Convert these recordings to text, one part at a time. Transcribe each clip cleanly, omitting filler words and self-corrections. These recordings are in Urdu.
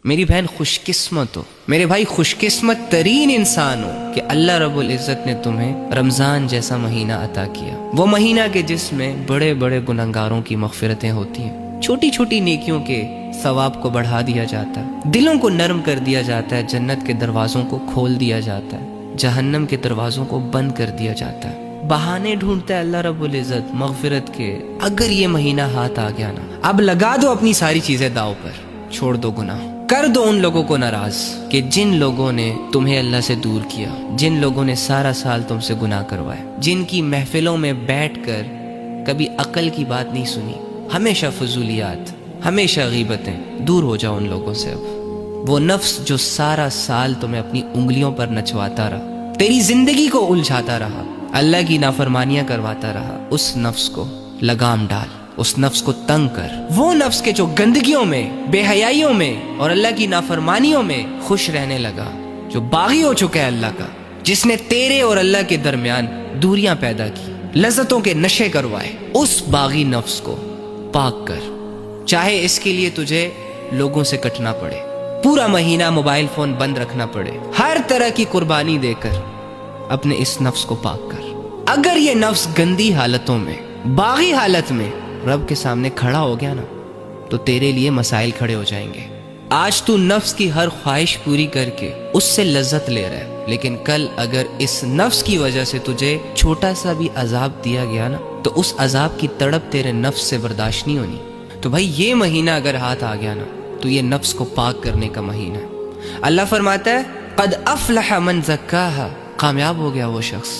میری بہن خوش قسمت ہو، میرے بھائی خوش قسمت ترین انسان ہو کہ اللہ رب العزت نے تمہیں رمضان جیسا مہینہ عطا کیا، وہ مہینہ کہ جس میں بڑے بڑے گنہگاروں کی مغفرتیں ہوتی ہیں، چھوٹی چھوٹی نیکیوں کے ثواب کو بڑھا دیا جاتا ہے، دلوں کو نرم کر دیا جاتا ہے، جنت کے دروازوں کو کھول دیا جاتا ہے، جہنم کے دروازوں کو بند کر دیا جاتا ہے۔ بہانے ڈھونڈتا ہے اللہ رب العزت مغفرت کے، اگر یہ مہینہ ہاتھ آ گیا نا، اب لگا دو اپنی ساری چیزیں داؤ پر، چھوڑ دو گناہ، کر دو ان لوگوں کو ناراض کہ جن لوگوں نے تمہیں اللہ سے دور کیا، جن لوگوں نے سارا سال تم سے گناہ کروائے، جن کی محفلوں میں بیٹھ کر کبھی عقل کی بات نہیں سنی، ہمیشہ فضولیات، ہمیشہ غیبتیں، دور ہو جاؤ ان لوگوں سے۔ اب وہ نفس جو سارا سال تمہیں اپنی انگلیوں پر نچواتا رہا، تیری زندگی کو الجھاتا رہا، اللہ کی نافرمانیاں کرواتا رہا، اس نفس کو لگام ڈال، اس نفس کو تنگ کر۔ وہ نفس کے جو گندگیوں میں، بے حیائیوں میں اور اللہ کی نافرمانیوں میں خوش رہنے لگا، جو باغی ہو چکا ہے اللہ کا، جس نے تیرے اور اللہ کے درمیان دوریاں پیدا کی، لذتوں کے نشے کروائے، اس باغی نفس کو پاک کر، چاہے اس کے لیے تجھے لوگوں سے کٹنا پڑے، پورا مہینہ موبائل فون بند رکھنا پڑے، ہر طرح کی قربانی دے کر اپنے اس نفس کو پاک کر۔ اگر یہ نفس گندی حالتوں میں، باغی حالت میں رب کے سامنے کھڑا ہو گیا نا، تو تیرے لیے مسائل کھڑے ہو جائیں گے۔ آج تو نفس کی ہر خواہش پوری کر کے اس سے لذت لے رہا ہے، لیکن کل اگر اس نفس کی وجہ سے تجھے چھوٹا سا بھی عذاب دیا گیا نا، تو اس عذاب کی تڑپ تیرے نفس سے برداشت نہیں ہونی۔ تو بھائی یہ مہینہ اگر ہاتھ آ گیا نا، تو یہ نفس کو پاک کرنے کا مہینہ ہے۔ اللہ فرماتا ہے قد افلح من زکاہا، کامیاب ہو گیا وہ شخص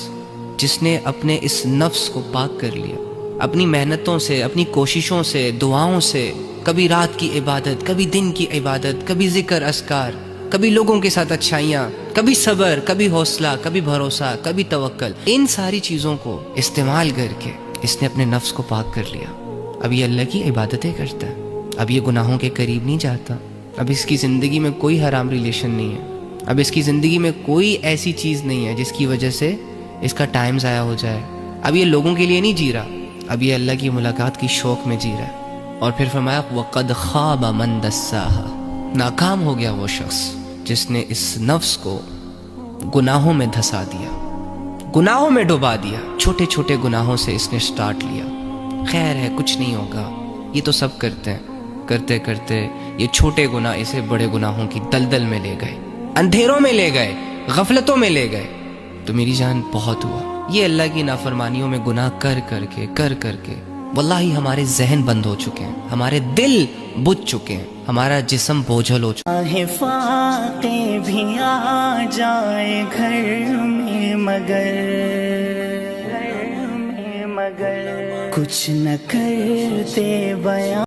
جس نے اپنے اس نفس کو پاک کر لیا، اپنی محنتوں سے، اپنی کوششوں سے، دعاؤں سے، کبھی رات کی عبادت، کبھی دن کی عبادت، کبھی ذکر اذکار، کبھی لوگوں کے ساتھ اچھائیاں، کبھی صبر، کبھی حوصلہ، کبھی بھروسہ، کبھی توکل، ان ساری چیزوں کو استعمال کر کے اس نے اپنے نفس کو پاک کر لیا۔ اب یہ اللہ کی عبادتیں کرتا ہے، اب یہ گناہوں کے قریب نہیں جاتا، اب اس کی زندگی میں کوئی حرام ریلیشن نہیں ہے، اب اس کی زندگی میں کوئی ایسی چیز نہیں ہے جس کی وجہ سے اس کا ٹائم ضائع ہو جائے، اب یہ لوگوں کے لیے نہیں جی رہا، اب یہ اللہ کی ملاقات کی شوق میں جی رہا ہے۔ اور پھر فرمایا وَقَدْ خَابَ مَنْ دَسَّاهَا، ناکام ہو گیا وہ شخص جس نے اس نفس کو گناہوں میں دھسا دیا، گناہوں میں ڈبا دیا، چھوٹے چھوٹے گناہوں سے اس نے سٹارٹ لیا، خیر ہے کچھ نہیں ہوگا، یہ تو سب کرتے ہیں، کرتے کرتے یہ چھوٹے گناہ اسے بڑے گناہوں کی دلدل میں لے گئے، اندھیروں میں لے گئے، غفلتوں میں لے گئے۔ تو میری جان بہت ہوا یہ اللہ کی نافرمانیوں میں گناہ کر کر کے واللہ ہمارے ذہن بند ہو چکے ہیں، ہمارے دل بجھ چکے ہیں، ہمارا جسم بوجھل ہو چکا ہے۔ فاتح بھی آ جائے گھر میں مگر کچھ نہ کرتے بیان